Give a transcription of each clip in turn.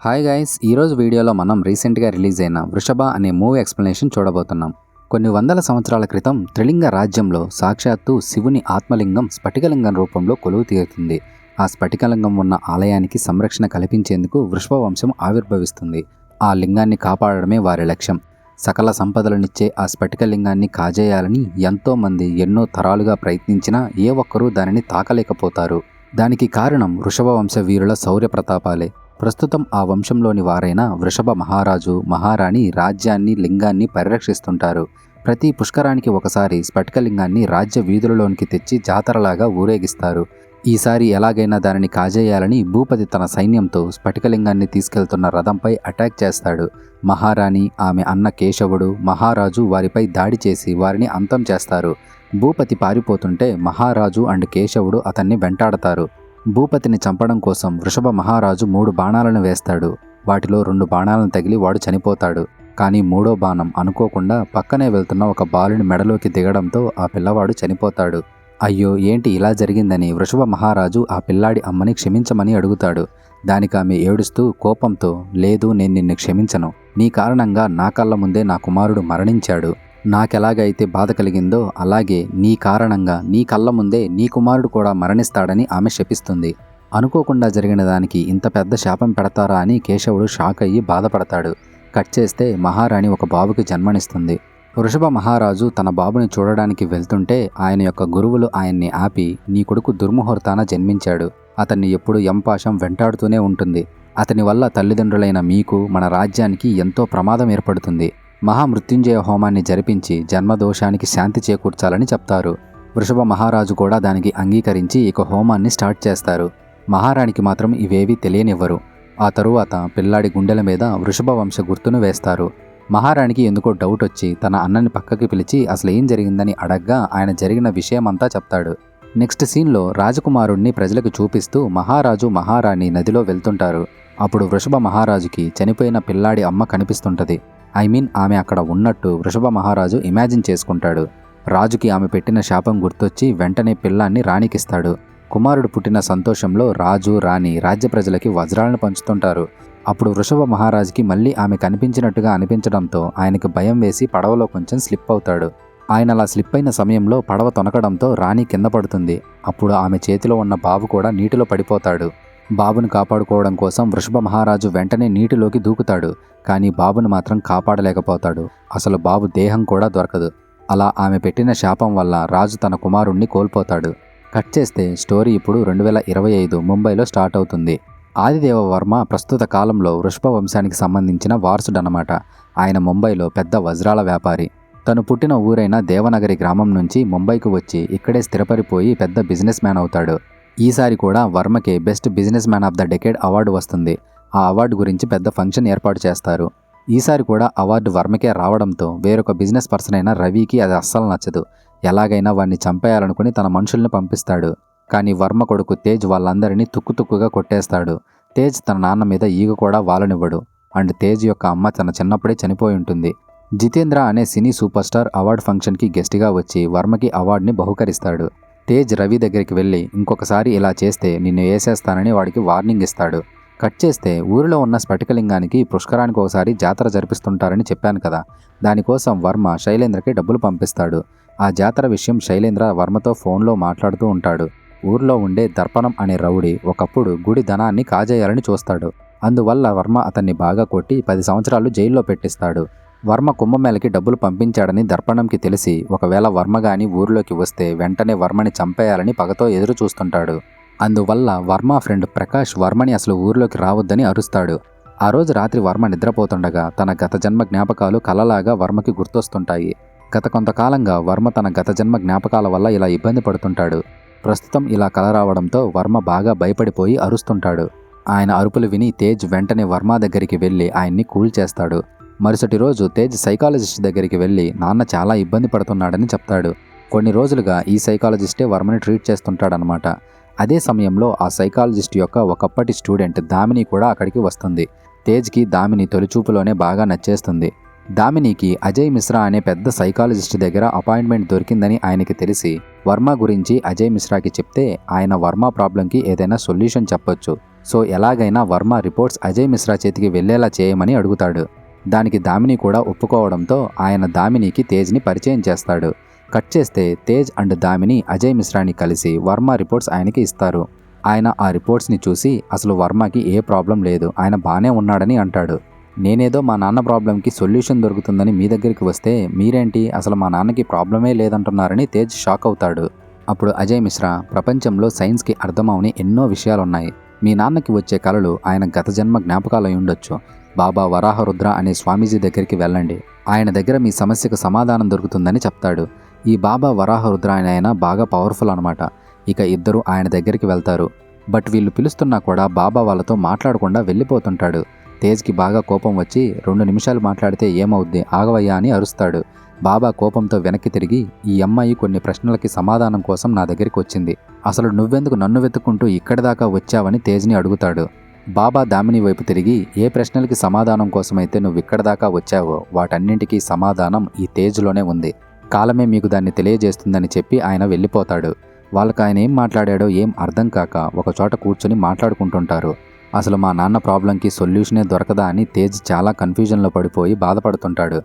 Hi guys, ఈరోజు వీడియోలో మనం రీసెంట్గా రిలీజ్ అయిన వృషభ అనే మూవీ ఎక్స్ప్లెనేషన్ చూడబోతున్నాం. కొన్ని వందల సంవత్సరాల క్రితం త్రిలింగ రాజ్యంలో సాక్షాత్తు శివుని ఆత్మలింగం స్ఫటికలింగం రూపంలో కొలువు తీరుతుంది. ఆ స్ఫటికలింగం ఉన్న ఆలయానికి సంరక్షణ కల్పించేందుకు వృషభ వంశం ఆవిర్భవిస్తుంది. ఆ లింగాన్ని కాపాడడమే వారి లక్ష్యం. సకల సంపదలనిచ్చే ఆ స్ఫటికలింగాన్ని కాజేయాలని ఎంతోమంది ఎన్నో తరాలుగా ప్రయత్నించినా ఏ ఒక్కరూ దానిని తాకలేకపోతారు. దానికి కారణం వృషభ వంశ వీరుల శౌర్య ప్రతాపాలే. ప్రస్తుతం ఆ వంశంలోని వారైన వృషభ మహారాజు మహారాణి రాజ్యాన్ని లింగాన్ని పరిరక్షిస్తుంటారు. ప్రతి పుష్కరానికి ఒకసారి స్ఫటికలింగాన్ని రాజ్య వీధులలోనికి తెచ్చి జాతరలాగా ఊరేగిస్తారు. ఈసారి ఎలాగైనా దానిని కాజేయాలని భూపతి తన సైన్యంతో స్ఫటికలింగాన్ని తీసుకెళ్తున్న రథంపై అటాక్ చేస్తాడు. మహారాణి, ఆమె అన్న కేశవుడు, మహారాజు వారిపై దాడి చేసి వారిని అంతం చేస్తారు. భూపతి పారిపోతుంటే మహారాజు అండ్ కేశవుడు అతన్ని వెంటాడతారు. భూపతిని చంపడం కోసం వృషభ మహారాజు 3 బాణాలను వేస్తాడు. వాటిలో 2 బాణాలను తగిలి వాడు చనిపోతాడు. కానీ 3వ బాణం అనుకోకుండా పక్కనే వెళ్తున్న ఒక బాలుని మెడలోకి దిగడంతో ఆ పిల్లవాడు చనిపోతాడు. అయ్యో, ఏంటి ఇలా జరిగిందని వృషభ మహారాజు ఆ పిల్లాడి అమ్మని క్షమించమని అడుగుతాడు. దానికి ఆమె ఏడుస్తూ కోపంతో, లేదు, నేను నిన్ను క్షమించను. నీ కారణంగా నా కళ్ళ ముందే నా కుమారుడు మరణించాడు. నాకెలాగైతే బాధ కలిగిందో అలాగే నీ కారణంగా నీ కళ్ళ ముందే నీ కుమారుడు కూడా మరణిస్తాడని ఆమె శపిస్తుంది. అనుకోకుండా జరిగిన దానికి ఇంత పెద్ద శాపం పెడతారా అని కేశవుడు షాక్ అయ్యి బాధపడతాడు. కట్ చేస్తే మహారాణి ఒక బాబుకి జన్మనిస్తుంది. వృషభ మహారాజు తన బాబుని చూడడానికి వెళ్తుంటే ఆయన యొక్క గురువులు ఆయన్ని ఆపి, నీ కొడుకు దుర్ముహూర్తాన జన్మించాడు. అతన్ని ఎప్పుడు ఎంపాశం వెంటాడుతూనే ఉంటుంది. అతని వల్ల తల్లిదండ్రులైన మీకు, మన రాజ్యానికి ఎంతో ప్రమాదం ఏర్పడుతుంది. మహామృత్యుంజయ హోమాన్ని జరిపించి జన్మదోషానికి శాంతి చేకూర్చాలని చెప్తారు. వృషభ మహారాజు కూడా దానికి అంగీకరించి ఇక హోమాన్ని స్టార్ట్ చేస్తారు. మహారాణికి మాత్రం ఇవేవీ తెలియనివ్వరు. ఆ తరువాత పిల్లాడి గుండెల మీద వృషభ వంశ గుర్తును వేస్తారు. మహారాణికి ఎందుకో డౌట్ వచ్చి తన అన్నని పక్కకి పిలిచి అసలు ఏం జరిగిందని అడగ్గా ఆయన జరిగిన విషయమంతా చెప్తాడు. నెక్స్ట్ సీన్లో రాజకుమారుణ్ణి ప్రజలకు చూపిస్తూ మహారాజు మహారాణి నదిలో వెళ్తుంటారు. అప్పుడు వృషభ మహారాజుకి చనిపోయిన పిల్లాడి అమ్మ కనిపిస్తుంటది. ఆమె అక్కడ ఉన్నట్టు వృషభ మహారాజు ఇమాజిన్ చేసుకుంటాడు. రాజుకి ఆమె పెట్టిన శాపం గుర్తొచ్చి వెంటనే పిల్లాన్ని రాణికిస్తాడు. కుమారుడు పుట్టిన సంతోషంలో రాజు, రాణి రాజ్య ప్రజలకి వజ్రాలను పంచుతుంటారు. అప్పుడు వృషభ మహారాజుకి మళ్ళీ ఆమె కనిపించినట్టుగా అనిపించడంతో ఆయనకి భయం వేసి పడవలో కొంచెం స్లిప్ అవుతాడు. ఆయన అలా స్లిప్ అయిన సమయంలో పడవ తొనకడంతో రాణి కింద పడుతుంది. అప్పుడు ఆమె చేతిలో ఉన్న బాబు కూడా నీటిలో పడిపోతాడు. బాబును కాపాడుకోవడం కోసం వృషభ మహారాజు వెంటనే నీటిలోకి దూకుతాడు. కానీ బాబును మాత్రం కాపాడలేకపోతాడు. అసలు బాబు దేహం కూడా దొరకదు. అలా ఆమె పెట్టిన శాపం వల్ల రాజు తన కుమారుణ్ణి కోల్పోతాడు. కట్ చేస్తే స్టోరీ ఇప్పుడు 2025 ముంబైలో స్టార్ట్ అవుతుంది. ఆదిదేవ వర్మ ప్రస్తుత కాలంలో వృషభ వంశానికి సంబంధించిన వారసుడనమాట. ఆయన ముంబైలో పెద్ద వజ్రాల వ్యాపారి. తను పుట్టిన ఊరైన దేవనగరి గ్రామం నుంచి ముంబైకి వచ్చి ఇక్కడే స్థిరపడిపోయి పెద్ద బిజినెస్ మ్యాన్ అవుతాడు. ఈసారి కూడా వర్మకే best business man of the decade award వస్తుంది. ఆ అవార్డు గురించి పెద్ద ఫంక్షన్ ఏర్పాటు చేస్తారు. ఈసారి కూడా అవార్డు వర్మకే రావడంతో వేరొక బిజినెస్ పర్సన్ అయిన రవికి అది అస్సలు నచ్చదు. ఎలాగైనా వాడిని చంపేయాలనుకుని తన మనుషుల్ని పంపిస్తాడు. కానీ వర్మ కొడుకు తేజ్ వాళ్ళందరినీ తుక్కుతుక్కుగా కొట్టేస్తాడు. తేజ్ తన నాన్న మీద ఈగ కూడా వాలనివ్వడు. అండ్ తేజ్ యొక్క అమ్మ తన చిన్నప్పుడే చనిపోయి ఉంటుంది. జితేంద్ర అనే సినీ సూపర్ స్టార్ అవార్డు ఫంక్షన్కి గెస్ట్గా వచ్చి వర్మకి అవార్డుని బహుకరిస్తాడు. తేజ్ రవి దగ్గరికి వెళ్ళి ఇంకొకసారి ఇలా చేస్తే నిన్ను వేసేస్తానని వాడికి వార్నింగ్ ఇస్తాడు. కట్ చేస్తే ఊరిలో ఉన్న స్ఫటికలింగానికి పుష్కరానికి ఒకసారి జాతర జరిపిస్తుంటారని చెప్పాను కదా. దానికోసం వర్మ శైలేంద్రకి డబ్బులు పంపిస్తాడు. ఆ జాతర విషయం శైలేంద్ర వర్మతో ఫోన్లో మాట్లాడుతూ ఉంటాడు. ఊర్లో ఉండే దర్పణం అనే రౌడీ ఒకప్పుడు గుడి ధనాన్ని కాజేయాలని చూస్తాడు. అందువల్ల వర్మ అతన్ని బాగా కొట్టి 10 సంవత్సరాలు జైల్లో పెట్టిస్తాడు. వర్మ కుంభమేళకి డబ్బులు పంపించాడని దర్పణంకి తెలిసి ఒకవేళ వర్మ గాని ఊరిలోకి వస్తే వెంటనే వర్మని చంపేయాలని పగతో ఎదురు చూస్తుంటాడు. అందువల్ల వర్మ ఫ్రెండ్ ప్రకాష్ వర్మని అసలు ఊరిలోకి రావద్దని అరుస్తాడు. ఆ రోజు రాత్రి వర్మ నిద్రపోతుండగా తన గత జన్మ జ్ఞాపకాలు కలలాగా వర్మకి గుర్తొస్తుంటాయి. గత కొంతకాలంగా వర్మ తన గత జన్మ జ్ఞాపకాల వల్ల ఇలా ఇబ్బంది పడుతుంటాడు. ప్రస్తుతం ఇలా కల రావడంతో వర్మ బాగా భయపడిపోయి అరుస్తుంటాడు. ఆయన అరుపులు విని తేజ్ వెంటనే వర్మ దగ్గరికి వెళ్ళి ఆయన్ని కూల్ చేస్తాడు. మరుసటి రోజు తేజ్ సైకాలజిస్ట్ దగ్గరికి వెళ్ళి నాన్న చాలా ఇబ్బంది పడుతున్నాడని చెప్తాడు. కొన్ని రోజులుగా ఈ సైకాలజిస్టే వర్మని ట్రీట్ చేస్తుంటాడనమాట. అదే సమయంలో ఆ సైకాలజిస్ట్ యొక్క ఒకప్పటి స్టూడెంట్ దామిని కూడా అక్కడికి వస్తుంది. తేజ్కి దామిని తొలిచూపులోనే బాగా నచ్చేస్తుంది. దామినికి అజయ్ మిశ్రా అనే పెద్ద సైకాలజిస్ట్ దగ్గర అపాయింట్మెంట్ దొరికిందని ఆయనకి తెలిసి వర్మ గురించి అజయ్ మిశ్రాకి చెప్తే ఆయన వర్మ ప్రాబ్లంకి ఏదైనా సొల్యూషన్ చెప్పొచ్చు. సో ఎలాగైనా వర్మ రిపోర్ట్స్ అజయ్ మిశ్రా చేతికి వెళ్లేలా చేయమని అడుగుతాడు. దానికి దామిని కూడా ఒప్పుకోవడంతో ఆయన దామినికి తేజ్ని పరిచయం చేస్తాడు. కట్ చేస్తే తేజ్ అండ్ దామిని అజయ్ మిశ్రాని కలిసి వర్మ రిపోర్ట్స్ ఆయనకి ఇస్తారు. ఆయన ఆ రిపోర్ట్స్ని చూసి అసలు వర్మకి ఏ ప్రాబ్లం లేదు, ఆయన బాగానే ఉన్నాడని అంటాడు. నేనేదో మా నాన్న ప్రాబ్లంకి సొల్యూషన్ దొరుకుతుందని మీ దగ్గరికి వస్తే మీరేంటి అసలు మా నాన్నకి ప్రాబ్లమే లేదంటున్నారని తేజ్ షాక్ అవుతాడు. అప్పుడు అజయ్ మిశ్రా, ప్రపంచంలో సైన్స్కి అర్థమవని ఎన్నో విషయాలున్నాయి. మీ నాన్నకి వచ్చే కలలు ఆయన గత జన్మ జ్ఞాపకాలై ఉండొచ్చు. బాబా వరాహరుద్ర అనే స్వామీజీ దగ్గరికి వెళ్ళండి, ఆయన దగ్గర మీ సమస్యకు సమాధానం దొరుకుతుందని చెప్తాడు. ఈ బాబా వరాహరుద్ర ఆయన బాగా పవర్ఫుల్ అనమాట. ఇక ఇద్దరు ఆయన దగ్గరికి వెళ్తారు. బట్ వీళ్ళు పిలుస్తున్నా కూడా బాబా వాళ్ళతో మాట్లాడకుండా వెళ్ళిపోతుంటాడు. తేజ్కి బాగా కోపం వచ్చి 2 నిమిషాలు మాట్లాడితే ఏమవుద్ది, ఆగవయ్యా అని అరుస్తాడు. బాబా కోపంతో వెనక్కి తిరిగి, ఈ అమ్మాయి కొన్ని ప్రశ్నలకి సమాధానం కోసం నా దగ్గరికి వచ్చింది, అసలు నువ్వెందుకు నన్ను వెతుక్కుంటూ ఇక్కడి దాకా వచ్చావని తేజ్ని అడుగుతాడు. బాబా దామిని వైపు తిరిగి, ఏ ప్రశ్నలకి సమాధానం కోసమైతే నువ్వు ఇక్కడి దాకా వచ్చావో వాటన్నింటికీ సమాధానం ఈ తేజ్లోనే ఉంది, కాలమే మీకు దాన్ని తెలియజేస్తుందని చెప్పి ఆయన వెళ్ళిపోతాడు. వాళ్ళకి ఆయన ఏం మాట్లాడాడో ఏం అర్థం కాక ఒకచోట కూర్చొని మాట్లాడుకుంటుంటారు. అసలు మా నాన్న ప్రాబ్లంకి సొల్యూషనే దొరకదా అని తేజ్ చాలా కన్ఫ్యూజన్లో పడిపోయి బాధపడుతుంటాడు.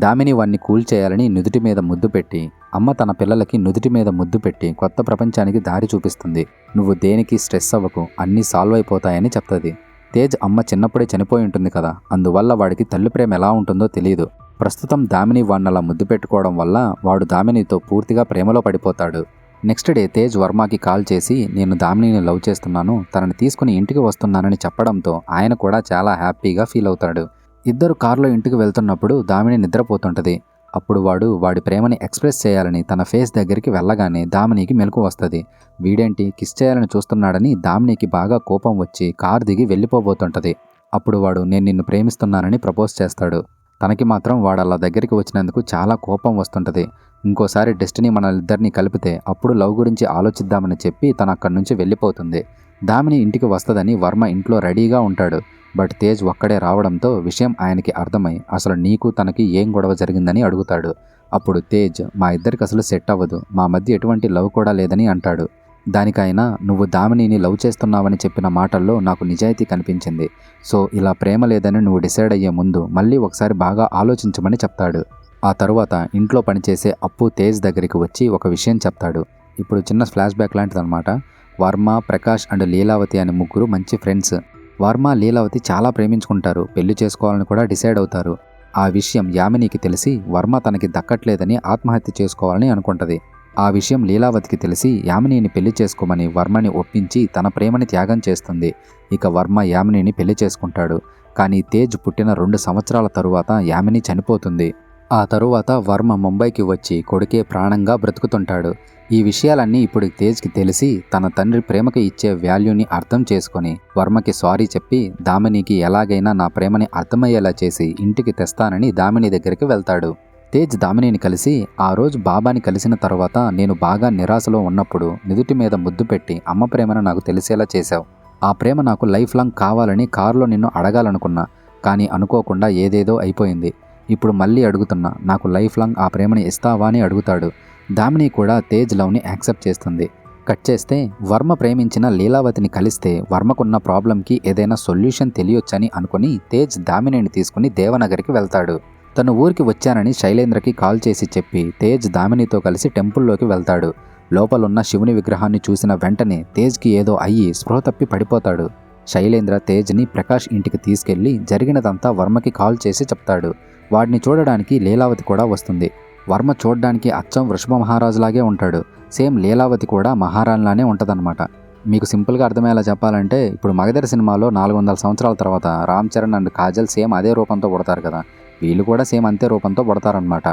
దామిని వాణ్ణి కూల్ చేయాలని నుదుటి మీద ముద్దు పెట్టి, అమ్మ తన పిల్లలకి నుదుటి మీద ముద్దు పెట్టి కొత్త ప్రపంచానికి దారి చూపిస్తుంది. నువ్వు దేనికి స్ట్రెస్ అవ్వకు, అన్నీ సాల్వ్ అయిపోతాయని చెప్తుంది. తేజ్ అమ్మ చిన్నప్పుడే చనిపోయి ఉంటుంది కదా, అందువల్ల వాడికి తల్లి ప్రేమ ఎలా ఉంటుందో తెలియదు. ప్రస్తుతం దామిని వాణ్ణలా ముద్దు పెట్టుకోవడం వల్ల వాడు దామినితో పూర్తిగా ప్రేమలో పడిపోతాడు. నెక్స్ట్ డే తేజ్ వర్మకి కాల్ చేసి, నేను దామినిని లవ్ చేస్తున్నాను, తనని తీసుకుని ఇంటికి వస్తున్నానని చెప్పడంతో ఆయన కూడా చాలా హ్యాపీగా ఫీల్ అవుతాడు. ఇద్దరు కారులో ఇంటికి వెళ్తున్నప్పుడు దామిని నిద్రపోతుంటుంది. అప్పుడు వాడి ప్రేమని ఎక్స్ప్రెస్ చేయాలని తన ఫేస్ దగ్గరికి వెళ్ళగానే దామినికి మెలకు వస్తుంది. వీడేంటి కిస్ చేయాలని చూస్తున్నాడని దామినికి బాగా కోపం వచ్చి కారు దిగి వెళ్ళిపోబోతుంటుంది. అప్పుడు వాడు, నేను నిన్ను ప్రేమిస్తున్నానని ప్రపోజ్ చేస్తాడు. తనకి మాత్రం వాడు అలా దగ్గరికి వచ్చినందుకు చాలా కోపం వస్తుంటుంది. ఇంకోసారి డెస్టినీ మనలిద్దరినీ కలిపితే అప్పుడు లవ్ గురించి ఆలోచిద్దామని చెప్పి తను అక్కడి నుంచి వెళ్ళిపోతుంది. దామిని ఇంటికి వస్తుందని వర్మ ఇంట్లో రెడీగా ఉంటాడు. బట్ తేజ్ ఒక్కడే రావడంతో విషయం ఆయనకి అర్థమై అసలు నీకు తనకి ఏం గొడవ జరిగిందని అడుగుతాడు. అప్పుడు తేజ్, మా ఇద్దరికి అసలు సెట్ అవ్వదు, మా మధ్య ఎటువంటి లవ్ కూడా లేదని అంటాడు. దానికైనా, నువ్వు దామినిని లవ్ చేస్తున్నావని చెప్పిన మాటల్లో నాకు నిజాయితీ కనిపించింది. సో ఇలా ప్రేమ లేదని నువ్వు డిసైడ్ అయ్యే ముందు మళ్ళీ ఒకసారి బాగా ఆలోచించమని చెప్తాడు. ఆ తరువాత ఇంట్లో పనిచేసే అప్పు తేజ్ దగ్గరికి వచ్చి ఒక విషయం చెప్తాడు. ఇప్పుడు చిన్న ఫ్లాష్ బ్యాక్ లాంటిదన్నమాట. వర్మ, ప్రకాష్ అండ్ లీలావతి అనే ముగ్గురు మంచి ఫ్రెండ్స్. వర్మ, లీలావతి చాలా ప్రేమించుకుంటారు, పెళ్లి చేసుకోవాలని కూడా డిసైడ్ అవుతారు. ఆ విషయం యామినికి తెలిసి వర్మ తనకి దక్కట్లేదని ఆత్మహత్య చేసుకోవాలని అనుకుంటుంది. ఆ విషయం లీలావతికి తెలిసి యామినిని పెళ్లి చేసుకోమని వర్మని ఒప్పించి తన ప్రేమని త్యాగం చేస్తుంది. ఇక వర్మ యామినిని పెళ్లి చేసుకుంటాడు. కానీ తేజ్ పుట్టిన 2 సంవత్సరాల తరువాత యామిని చనిపోతుంది. ఆ తరువాత వర్మ ముంబైకి వచ్చి కొడుకే ప్రాణంగా బ్రతుకుతుంటాడు. ఈ విషయాలన్నీ ఇప్పుడు తేజ్కి తెలిసి తన తండ్రి ప్రేమకి ఇచ్చే వాల్యూని అర్థం చేసుకొని వర్మకి సారీ చెప్పి దామినికి ఎలాగైనా నా ప్రేమని అర్థమయ్యేలా చేసి ఇంటికి తెస్తానని దామిని దగ్గరికి వెళ్తాడు. తేజ్ దామినిని కలిసి, ఆ రోజు బాబాని కలిసిన తర్వాత నేను బాగా నిరాశలో ఉన్నప్పుడు నుదుటి మీద ముద్దు పెట్టి అమ్మ ప్రేమను నాకు తెలిసేలా చేశావు. ఆ ప్రేమ నాకు లైఫ్ లాంగ్ కావాలని కారులో నిన్ను అడగాలనుకున్నా, కానీ అనుకోకుండా ఏదేదో అయిపోయింది. ఇప్పుడు మళ్ళీ అడుగుతున్నా, నాకు లైఫ్ లాంగ్ ఆ ప్రేమని ఇస్తావా అని అడుగుతాడు. దామిని కూడా తేజ్ లవ్ని యాక్సెప్ట్ చేస్తుంది. కట్ చేస్తే వర్మ ప్రేమించిన లీలావతిని కలిస్తే వర్మకున్న ప్రాబ్లంకి ఏదైనా సొల్యూషన్ తెలియొచ్చని అనుకుని తేజ్ దామినిని తీసుకుని దేవనగర్కి వెళ్తాడు. తను ఊరికి వచ్చానని శైలేంద్రకి కాల్ చేసి చెప్పి తేజ్ దామినితో కలిసి టెంపుల్లోకి వెళ్తాడు. లోపలున్న శివుని విగ్రహాన్ని చూసిన వెంటనే తేజ్కి ఏదో అయ్యి స్పృహ తప్పి పడిపోతాడు. శైలేంద్ర తేజ్ని ప్రకాష్ ఇంటికి తీసుకెళ్లి జరిగినదంతా వర్మకి కాల్ చేసి చెప్తాడు. వాడిని చూడడానికి లీలావతి కూడా వస్తుంది. వర్మ చూడడానికి అచ్చం వృషభ మహారాజులాగే ఉంటాడు. సేమ్ లీలావతి కూడా మహారాణిలానే ఉంటుందన్నమాట. మీకు సింపుల్గా అర్థమయ్యేలా చెప్పాలంటే, ఇప్పుడు మగధీర సినిమాలో 400 సంవత్సరాల తర్వాత రామ్ చరణ్ అండ్ కాజల్ సేమ్ అదే రూపంతో పుడతారు కదా, వీళ్ళు కూడా సేమ్ అంతే రూపంతో పుడతారనమాట.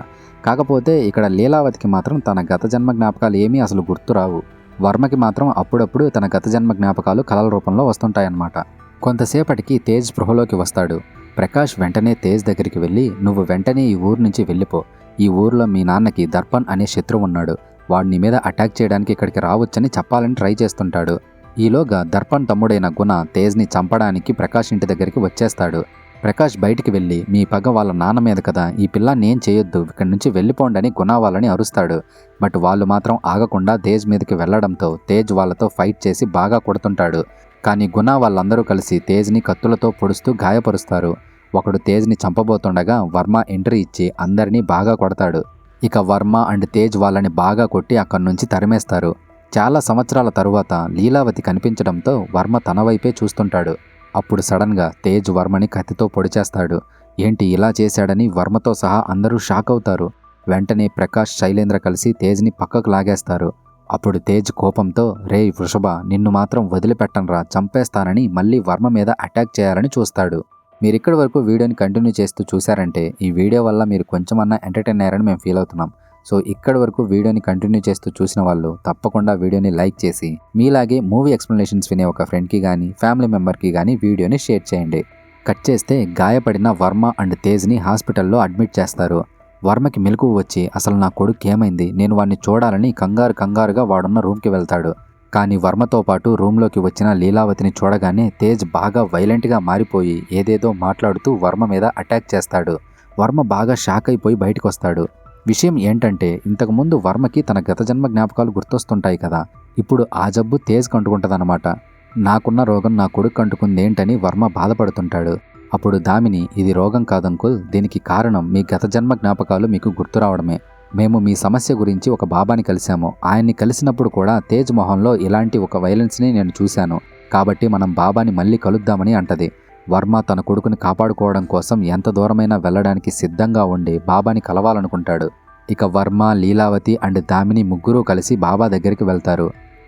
కాకపోతే ఇక్కడ లీలావతికి మాత్రం తన గత జన్మ జ్ఞాపకాలు ఏమీ అసలు గుర్తురావు. వర్మకి మాత్రం అప్పుడప్పుడు తన గత జన్మ జ్ఞాపకాలు కలల రూపంలో వస్తుంటాయన్నమాట. కొంతసేపటికి తేజ్ స్పృహలోకి వస్తాడు. ప్రకాష్ వెంటనే తేజ్ దగ్గరికి వెళ్ళి, నువ్వు వెంటనే ఈ ఊరు నుంచి వెళ్ళిపో, ఈ ఊరిలో మీ నాన్నకి దర్పణ్ అనే శత్రువు ఉన్నాడు, వాడిని మీద అటాక్ చేయడానికి ఇక్కడికి రావచ్చని చెప్పాలని ట్రై చేస్తుంటాడు. ఈలోగా దర్పణ్ తమ్ముడైన గుణ తేజ్ని చంపడానికి ప్రకాష్ ఇంటి దగ్గరికి వచ్చేస్తాడు. ప్రకాష్ బయటికి వెళ్ళి మీ పగ వాళ్ళ నాన్న మీద కదా, ఈ పిల్లాన్ని ఏం చేయొద్దు, ఇక్కడి నుంచి వెళ్ళిపోండని గుణ వాళ్ళని అరుస్తాడు. బట్ వాళ్ళు మాత్రం ఆగకుండా తేజ్ మీదకి వెళ్లడంతో తేజ్ వాళ్ళతో ఫైట్ చేసి బాగా కొడుతుంటాడు. కానీ గుణ వాళ్ళందరూ కలిసి తేజ్ని కత్తులతో పొడుస్తూ గాయపరుస్తారు. ఒకడు తేజ్ని చంపబోతుండగా వర్మ ఎంట్రీ ఇచ్చి అందరినీ బాగా కొడతాడు. ఇక వర్మ అండ్ తేజ్ వాళ్ళని బాగా కొట్టి అక్కడి నుంచి తరిమేస్తారు. చాలా సంవత్సరాల తరువాత లీలావతి కనిపించడంతో వర్మ తన వైపే చూస్తుంటాడు. అప్పుడు సడన్గా తేజ్ వర్మని కత్తితో పొడిచేస్తాడు. ఏంటి ఇలా చేశాడని వర్మతో సహా అందరూ షాక్ అవుతారు. వెంటనే ప్రకాష్, శైలేంద్ర కలిసి తేజ్ని పక్కకు లాగేస్తారు. అప్పుడు తేజ్ కోపంతో, రేయ్ వృషభ, నిన్ను మాత్రం వదిలిపెట్టనురా, చంపేస్తానని మళ్ళీ వర్మ మీద అటాక్ చేయాలని చూస్తాడు. మీరు ఇక్కడి వరకు వీడియోని కంటిన్యూ చేస్తూ చూశారంటే ఈ వీడియో వల్ల మీరు కొంచెమన్నా ఎంటర్టైన్ అయ్యారని మేము ఫీల్ అవుతున్నాం. సో ఇక్కడి వరకు వీడియోని కంటిన్యూ చేస్తూ చూసిన వాళ్ళు తప్పకుండా వీడియోని లైక్ చేసి మీలాగే మూవీ ఎక్స్ప్లెనేషన్స్ వినే ఒక ఫ్రెండ్కి కానీ ఫ్యామిలీ మెంబర్కి కానీ వీడియోని షేర్ చేయండి. కట్ చేస్తే గాయపడిన వర్మ అండ్ తేజ్ని హాస్పిటల్లో అడ్మిట్ చేస్తారు. వర్మకి మెలకువ వచ్చి అసలు నా కొడుకు ఏమైంది, నేను వాడిని చూడాలని కంగారుగా వాడున్న రూమ్కి వెళ్తాడు. కానీ వర్మతో పాటు రూమ్లోకి వచ్చిన లీలావతిని చూడగానే తేజ్ బాగా వైలెంట్గా మారిపోయి ఏదేదో మాట్లాడుతూ వర్మ మీద అటాక్ చేస్తాడు. వర్మ బాగా షాక్ అయిపోయి బయటకు వస్తాడు. విషయం ఏంటంటే ఇంతకుముందు వర్మకి తన గత జన్మ జ్ఞాపకాలు గుర్తొస్తుంటాయి కదా, ఇప్పుడు ఆ జబ్బు తేజ్ కంటుకుంటుందన్నమాట. నాకున్న రోగం నా కొడుకు కంటుకుందేంటని వర్మ బాధపడుతుంటాడు. అప్పుడు దామిని, ఇది రోగం కాదంకుల్, దీనికి కారణం మీ గత జన్మ జ్ఞాపకాలు మీకు గుర్తు రావడమే. మేము మీ సమస్య గురించి ఒక బాబాని కలిశాము. ఆయన్ని కలిసినప్పుడు కూడా తేజ్ మొహంలో ఇలాంటి ఒక వైలెన్స్ని నేను చూశాను. కాబట్టి మనం బాబాని మళ్ళీ కలుద్దామని అంటది. వర్మ తన కొడుకుని కాపాడుకోవడం కోసం ఎంత దూరమైనా వెళ్ళడానికి సిద్ధంగా ఉండి బాబాని కలవాలనుకుంటాడు. ఇక వర్మ, లీలావతి అండ్ దామిని ముగ్గురూ కలిసి బాబా దగ్గరికి వెళ్తారు.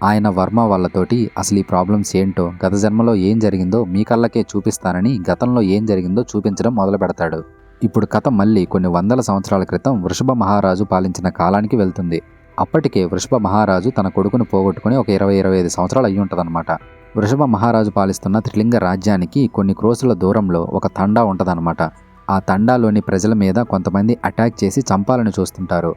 ఆయన వర్మ వాళ్ళతోటి అసలు ఈ ప్రాబ్లమ్స్ ఏంటో, గత జన్మలో ఏం జరిగిందో మీ కళ్ళకే చూపిస్తానని గతంలో ఏం జరిగిందో చూపించడం మొదలు పెడతాడు. ఇప్పుడు కథ మళ్ళీ కొన్ని వందల సంవత్సరాల క్రితం వృషభ మహారాజు పాలించిన కాలానికి వెళ్తుంది. అప్పటికే వృషభ మహారాజు తన కొడుకును పోగొట్టుకుని ఒక 20-25 సంవత్సరాలు అయ్యి ఉంటుందన్నమాట. వృషభ మహారాజు పాలిస్తున్న త్రిలింగ రాజ్యానికి కొన్ని క్రోసుల దూరంలో ఒక తండా ఉంటుందన్నమాట. ఆ తండాలోని ప్రజల మీద కొంతమంది అటాక్ చేసి చంపాలని చూస్తుంటారు.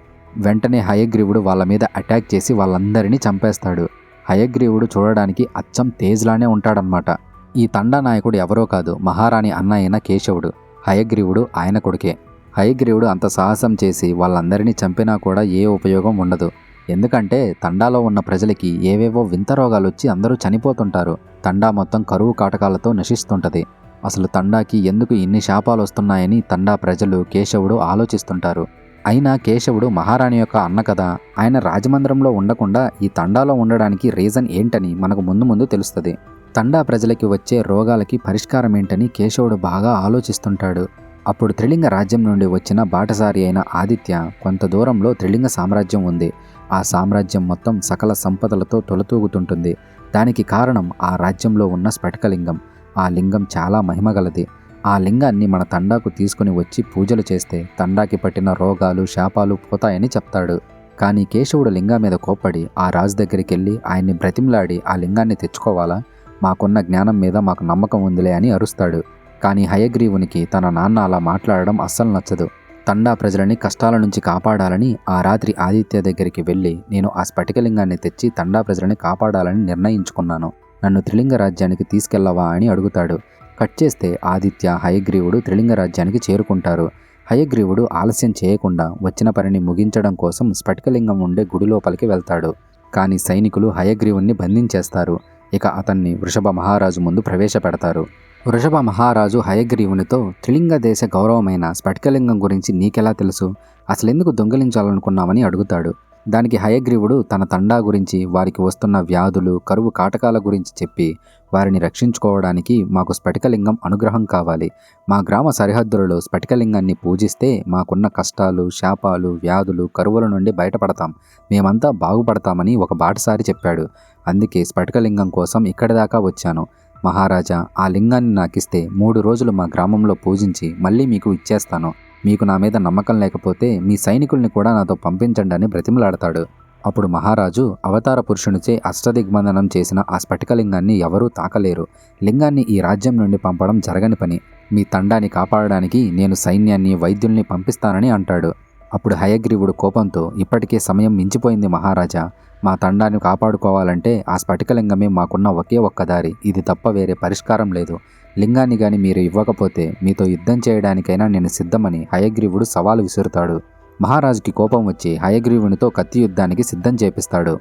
వెంటనే హయగ్రీవుడు వాళ్ళ మీద అటాక్ చేసి వాళ్ళందరినీ చంపేస్తాడు. హయగ్రీవుడు చూడడానికి అచ్చం తేజ్లానే ఉంటాడనమాట. ఈ తండా నాయకుడు ఎవరో కాదు, మహారాణి అన్న అయిన కేశవుడు. హయగ్రీవుడు ఆయన కొడుకే. హయగ్రీవుడు అంత సాహసం చేసి వాళ్ళందరినీ చంపినా కూడా ఏ ఉపయోగం ఉండదు. ఎందుకంటే తండాలో ఉన్న ప్రజలకి ఏవేవో వింత రోగాలు వచ్చి అందరూ చనిపోతుంటారు. తండా మొత్తం కరువు కాటకాలతో నశిస్తుంటది. అసలు తండాకి ఎందుకు ఇన్ని శాపాలు వస్తున్నాయని తండా ప్రజలు, కేశవుడు ఆలోచిస్తుంటారు. అయినా కేశవుడు మహారాణి యొక్క అన్న కదా, ఆయన రాజమందిరంలో ఉండకుండా ఈ తండాలో ఉండడానికి రీజన్ ఏంటని మనకు ముందు తెలుస్తుంది. తండా ప్రజలకి వచ్చే రోగాలకి పరిష్కారం ఏంటని కేశవుడు బాగా ఆలోచిస్తుంటాడు. అప్పుడు త్రిలింగ రాజ్యం నుండి వచ్చిన బాటసారి అయిన ఆదిత్య, కొంత దూరంలో త్రిలింగ సామ్రాజ్యం ఉంది. ఆ సామ్రాజ్యం మొత్తం సకల సంపదలతో తొలతూగుతుంటుంది. దానికి కారణం ఆ రాజ్యంలో ఉన్న స్ఫటికలింగం. ఆ లింగం చాలా మహిమగలది. ఆ లింగాన్ని మన తండాకు తీసుకుని వచ్చి పూజలు చేస్తే తండాకి పట్టిన రోగాలు, శాపాలు పోతాయని చెప్తాడు. కానీ కేశవుడు లింగం మీద కోప్పడి ఆ రాజు దగ్గరికి వెళ్ళి ఆయన్ని బ్రతిమలాడి ఆ లింగాన్ని తెచ్చుకోవాలా, మాకున్న జ్ఞానం మీద మాకు నమ్మకం ఉందిలే అని అరుస్తాడు. కానీ హయగ్రీవునికి తన నాన్న అలా మాట్లాడడం అస్సలు నచ్చదు. తండా ప్రజలని కష్టాల నుంచి కాపాడాలని ఆ రాత్రి ఆదిత్య దగ్గరికి వెళ్ళి, నేను ఆ స్ఫటికలింగాన్ని తెచ్చి తండా ప్రజలని కాపాడాలని నిర్ణయించుకున్నాను, నన్ను త్రిలింగ రాజ్యానికి తీసుకెళ్లవా అని అడుగుతాడు. కట్ చేస్తే ఆదిత్య, హయగ్రీవుడు త్రిలింగ రాజ్యానికి చేరుకుంటారు. హయగ్రీవుడు ఆలస్యం చేయకుండా వచ్చిన పనిని ముగించడం కోసం స్ఫటికలింగం ఉండే గుడి లోపలికి వెళ్తాడు. కానీ సైనికులు హయగ్రీవుణ్ణి బంధించేస్తారు. ఇక అతన్ని వృషభ మహారాజు ముందు ప్రవేశపెడతారు. వృషభ మహారాజు హయగ్రీవునితో, త్రిలింగ దేశ గౌరవమైన స్ఫటికలింగం గురించి నీకెలా తెలుసు, అసలెందుకు దొంగిలించాలనుకున్నామని అడుగుతాడు. దానికి హయగ్రీవుడు తన తండా గురించి, వారికి వస్తున్న వ్యాధులు, కరువు కాటకాల గురించి చెప్పి, వారిని రక్షించుకోవడానికి మాకు స్ఫటికలింగం అనుగ్రహం కావాలి. మా గ్రామ సరిహద్దులలో స్ఫటికలింగాన్ని పూజిస్తే మాకున్న కష్టాలు, శాపాలు, వ్యాధులు, కరువుల నుండి బయటపడతాం, మేమంతా బాగుపడతామని ఒక బాటసారి చెప్పాడు. అందుకే స్ఫటికలింగం కోసం ఇక్కడి దాకా వచ్చాను. మహారాజా, ఆ లింగాన్ని నాకిస్తే 3 రోజులు మా గ్రామంలో పూజించి మళ్ళీ మీకు ఇచ్చేస్తాను. మీకు నా మీద నమ్మకం లేకపోతే మీ సైనికుల్ని కూడా నాతో పంపించండి అని బ్రతిమలాడతాడు. అప్పుడు మహారాజు, అవతార పురుషునిచే అష్టదిగ్బంధనం చేసిన ఆ స్ఫటికలింగాన్ని ఎవరూ తాకలేరు. లింగాన్ని ఈ రాజ్యం నుండి పంపడం జరగని పని. మీ తండాని కాపాడడానికి నేను సైన్యాన్ని, వైద్యుల్ని పంపిస్తానని అంటాడు. అప్పుడు హయగ్రీవుడు కోపంతో, ఇప్పటికే సమయం మించిపోయింది మహారాజా, మా తండాన్ని కాపాడుకోవాలంటే ఆ స్ఫటికలింగమే మాకున్న ఒకే ఒక్క దారి, ఇది తప్ప వేరే పరిష్కారం లేదు. లింగాన్ని గాని మీరు ఇవ్వకపోతే మీతో యుద్ధం చేయడానికైనా నేను సిద్ధమని హయగ్రీవుడు సవాలు విసురుతాడు. మహారాజుకి కోపం వచ్చి హయగ్రీవునితో కత్తి యుద్ధానికి సిద్ధం చేపిస్తాడు.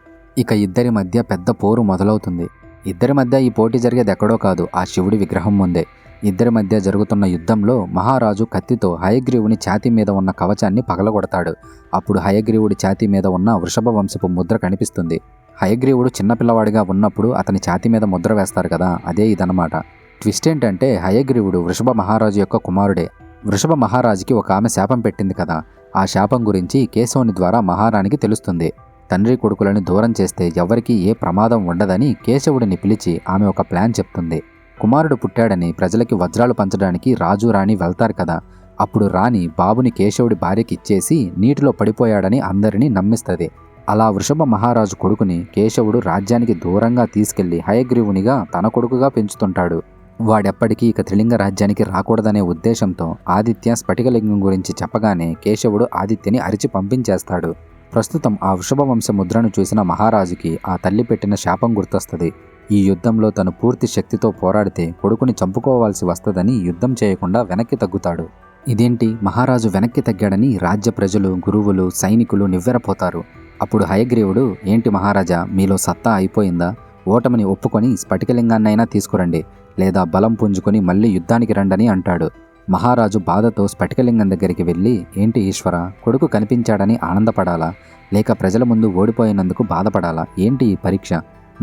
ఇక ఇద్దరి మధ్య పెద్ద పోరు మొదలవుతుంది. ఇద్దరి మధ్య ఈ పోటీ జరిగేది ఎక్కడో కాదు, ఆ శివుడి విగ్రహం ముందే. ఇద్దరి మధ్య జరుగుతున్న యుద్ధంలో మహారాజు కత్తితో హయగ్రీవుని ఛాతీ మీద ఉన్న కవచాన్ని పగలగొడతాడు. అప్పుడు హయగ్రీవుడి ఛాతీ మీద ఉన్న వృషభ వంశపు ముద్ర కనిపిస్తుంది. హయగ్రీవుడు చిన్నపిల్లవాడిగా ఉన్నప్పుడు అతని ఛాతీ మీద ముద్ర వేస్తారు కదా, అదే ఇదన్నమాట. ట్విస్ట్ ఏంటంటే హయగ్రీవుడు వృషభ మహారాజు యొక్క కుమారుడే. వృషభ మహారాజుకి ఒక ఆమె శాపం పెట్టింది కదా, ఆ శాపం గురించి కేశవుని ద్వారా మహారాణికి తెలుస్తుంది. తండ్రి కొడుకులను దూరం చేస్తే ఎవరికీ ఏ ప్రమాదం ఉండదని కేశవుడిని పిలిచి ఆమె ఒక ప్లాన్ చెప్తుంది. కుమారుడు పుట్టాడని ప్రజలకి వజ్రాలు పంచడానికి రాజు రాణి వెళ్తారు కదా, అప్పుడు రాణి బాబుని కేశవుడి భార్యకి ఇచ్చేసి నీటిలో పడిపోయాడని అందరినీ నమ్మిస్తుంది. అలా వృషభ మహారాజు కొడుకుని కేశవుడు రాజ్యానికి దూరంగా తీసుకెళ్లి హయగ్రీవునిగా తన కొడుకుగా పెంచుతుంటాడు. వాడెప్పటికీ ఇక త్రిలింగ రాజ్యానికి రాకూడదనే ఉద్దేశంతో ఆదిత్య స్ఫటికలింగం గురించి చెప్పగానే కేశవుడు ఆదిత్యని అరిచి పంపించేస్తాడు. ప్రస్తుతం ఆ వృషభ వంశ ముద్రను చూసిన మహారాజుకి ఆ తల్లి పెట్టిన శాపం గుర్తొస్తుంది. ఈ యుద్ధంలో తను పూర్తి శక్తితో పోరాడితే కొడుకుని చంపుకోవాల్సి వస్తుందని యుద్ధం చేయకుండా వెనక్కి తగ్గుతాడు. ఇదేంటి మహారాజు వెనక్కి తగ్గాడని రాజ్య ప్రజలు, గురువులు, సైనికులు నివ్వెరపోతారు. అప్పుడు హయగ్రీవుడు, ఏంటి మహారాజా, మీలో సత్తా అయిపోయిందా? ఓటమిని ఒప్పుకొని స్ఫటికలింగాన్నైనా తీసుకురండి, లేదా బలం పుంజుకొని మళ్ళీ యుద్ధానికి రండని అంటాడు. మహారాజు బాధతో స్ఫటికలింగం దగ్గరికి వెళ్ళి, ఏంటి ఈశ్వర, కొడుకు కనిపించాడని ఆనందపడాలా, లేక ప్రజల ముందు ఓడిపోయినందుకు బాధపడాలా? ఏంటి ఈ పరీక్ష?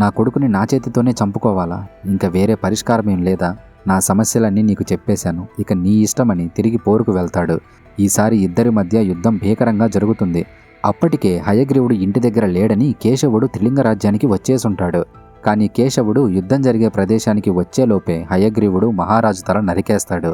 నా కొడుకుని నా చేతితోనే చంపుకోవాలా? ఇంకా వేరే పరిష్కారం ఏం లేదా? నా సమస్యలన్నీ నీకు చెప్పేశాను, ఇక నీ ఇష్టమని తిరిగి పోరుకు వెళ్తాడు. ఈసారి ఇద్దరి మధ్య యుద్ధం భీకరంగా జరుగుతుంది. అప్పటికే హయగ్రీవుడు ఇంటి దగ్గర లేడని కేశవుడు త్రిలింగ రాజ్యానికి వచ్చేసుంటాడు. కానీ కేశవుడు యుద్ధం జరిగే ప్రదేశానికి వచ్చేలోపే హయగ్రీవుడు మహారాజు తల నరికేస్తాడు.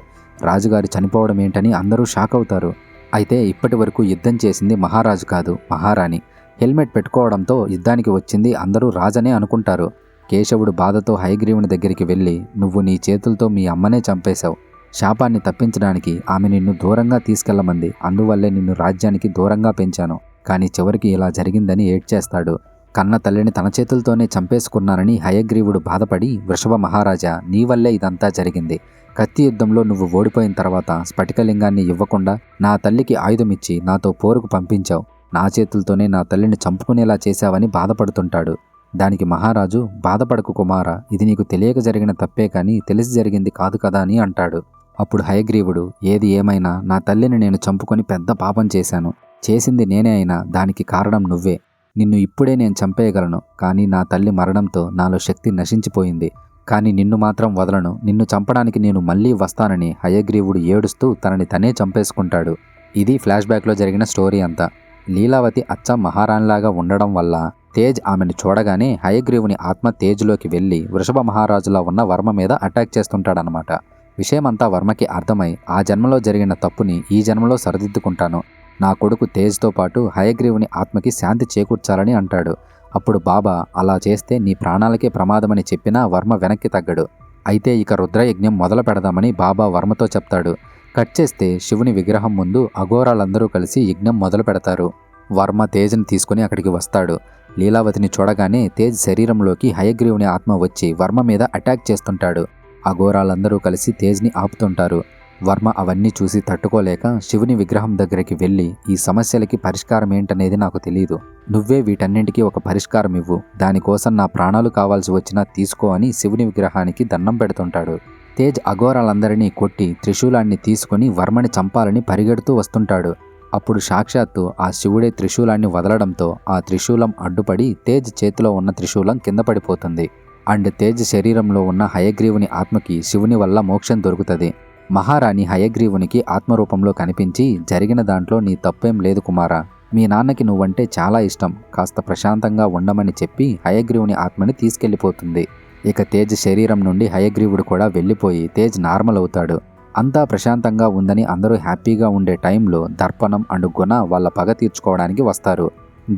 రాజుగారు చనిపోవడం ఏంటని అందరూ షాక్ అవుతారు. అయితే ఇప్పటి వరకు యుద్ధం చేసింది మహారాజు కాదు, మహారాణి. హెల్మెట్ పెట్టుకోవడంతో యుద్ధానికి వచ్చింది అందరూ రాజనే అనుకుంటారు. కేశవుడు బాధతో హయగ్రీవుని దగ్గరికి వెళ్ళి, నువ్వు నీ చేతులతో మీ అమ్మనే చంపేశావు. శాపాన్ని తప్పించడానికి ఆమె నిన్ను దూరంగా తీసుకెళ్లమంది, అందువల్లే నిన్ను రాజ్యానికి దూరంగా పెంచాను. కానీ చివరికి ఇలా జరిగిందని ఏడ్చేస్తాడు. కన్న తల్లిని తన చేతులతోనే చంపేసుకున్నానని హయగ్రీవుడు బాధపడి, వృషభ మహారాజా, నీ వల్లే ఇదంతా జరిగింది. కత్తి యుద్ధంలో నువ్వు ఓడిపోయిన తర్వాత స్ఫటికలింగాన్ని ఇవ్వకుండా నా తల్లికి ఆయుధమిచ్చి నాతో పోరుకు పంపించావు. నా చేతులతోనే నా తల్లిని చంపుకునేలా చేశావని బాధపడుతుంటాడు. దానికి మహారాజు, బాధపడకు కుమారా, ఇది నీకు తెలియక జరిగిన తప్పే కానీ తెలిసి జరిగింది కాదు కదా అని అంటాడు. అప్పుడు హయగ్రీవుడు, ఏది ఏమైనా నా తల్లిని నేను చంపుకొని పెద్ద పాపం చేశాను. చేసింది నేనే అయినా దానికి కారణం నువ్వే. నిన్ను ఇప్పుడే నేను చంపేయగలను, కానీ నా తల్లి మరణంతో నాలో శక్తి నశించిపోయింది. కానీ నిన్ను మాత్రం వదలను, నిన్ను చంపడానికి నేను మళ్ళీ వస్తానని హయగ్రీవుడు ఏడుస్తూ తనని తనే చంపేసుకుంటాడు. ఇది ఫ్లాష్ బ్యాక్లో జరిగిన స్టోరీ అంతా. లీలావతి అచ్చం మహారాణిలాగా ఉండడం వల్ల తేజ్ ఆమెను చూడగానే హయగ్రీవుని ఆత్మ తేజ్లోకి వెళ్ళి వృషభ మహారాజులా ఉన్న వర్మ మీద అటాక్ చేస్తుంటాడనమాట. విషయమంతా వర్మకి అర్థమై, ఆ జన్మలో జరిగిన తప్పుని ఈ జన్మలో సరిదిద్దుకుంటాను, నా కొడుకు తేజ్తో పాటు హయగ్రీవుని ఆత్మకి శాంతి చేకూర్చాలని అంటాడు. అప్పుడు బాబా, అలా చేస్తే నీ ప్రాణాలకే ప్రమాదమని చెప్పినా వర్మ వెనక్కి తగ్గడు. అయితే ఇక రుద్రయజ్ఞం మొదలు పెడదామని బాబా వర్మతో చెప్తాడు. కట్ చేస్తే శివుని విగ్రహం ముందు అఘోరాలందరూ కలిసి యజ్ఞం మొదలు పెడతారు. వర్మ తేజ్ని తీసుకుని అక్కడికి వస్తాడు. లీలావతిని చూడగానే తేజ్ శరీరంలోకి హయగ్రీవుని ఆత్మ వచ్చి వర్మ మీద అటాక్ చేస్తుంటాడు. అఘోరాలందరూ కలిసి తేజ్ని ఆపుతుంటారు. వర్మ అవన్నీ చూసి తట్టుకోలేక శివుని విగ్రహం దగ్గరికి వెళ్ళి, ఈ సమస్యలకి పరిష్కారం ఏంటనేది నాకు తెలియదు, నువ్వే వీటన్నింటికీ ఒక పరిష్కారం ఇవ్వు, దానికోసం నా ప్రాణాలు కావాల్సి వచ్చినా తీసుకో అని శివుని విగ్రహానికి దండం పెడుతుంటాడు. తేజ్ అఘోరాలందరినీ కొట్టి త్రిశూలాన్ని తీసుకుని వర్మని చంపాలని పరిగెడుతూ వస్తుంటాడు. అప్పుడు సాక్షాత్తు ఆ శివుడే త్రిశూలాన్ని వదలడంతో ఆ త్రిశూలం అడ్డుపడి తేజ్ చేతిలో ఉన్న త్రిశూలం కింద పడిపోతుంది. అండ్ తేజ్ శరీరంలో ఉన్న హయగ్రీవుని ఆత్మకి శివుని వల్ల మోక్షం దొరుకుతుంది. మహారాణి హయగ్రీవునికి ఆత్మరూపంలో కనిపించి, జరిగిన దాంట్లో నీ తప్పేం లేదు కుమారా, మీ నాన్నకి నువ్వంటే చాలా ఇష్టం, కాస్త ప్రశాంతంగా ఉండమని చెప్పి హయగ్రీవుని ఆత్మని తీసుకెళ్లిపోతుంది. ఇక తేజ్ శరీరం నుండి హయగ్రీవుడు కూడా వెళ్ళిపోయి తేజ్ నార్మల్ అవుతాడు. అంతా ప్రశాంతంగా ఉందని అందరూ హ్యాపీగా ఉండే టైంలో దర్పణం అండ్ గుణ వాళ్ళ పగ తీర్చుకోవడానికి వస్తారు.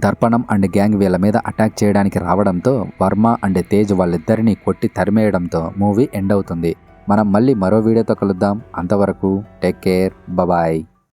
దర్పణం అండ్ గ్యాంగ్ వీళ్ళ మీద అటాక్ చేయడానికి రావడంతో వర్మ అండ్ తేజ్ వాళ్ళిద్దరినీ కొట్టి తరిమేయడంతో మూవీ ఎండ్ అవుతుంది. మనం మళ్ళీ మరో వీడియోతో కలుద్దాం. అంతవరకు టేక్ కేర్, బాయ్.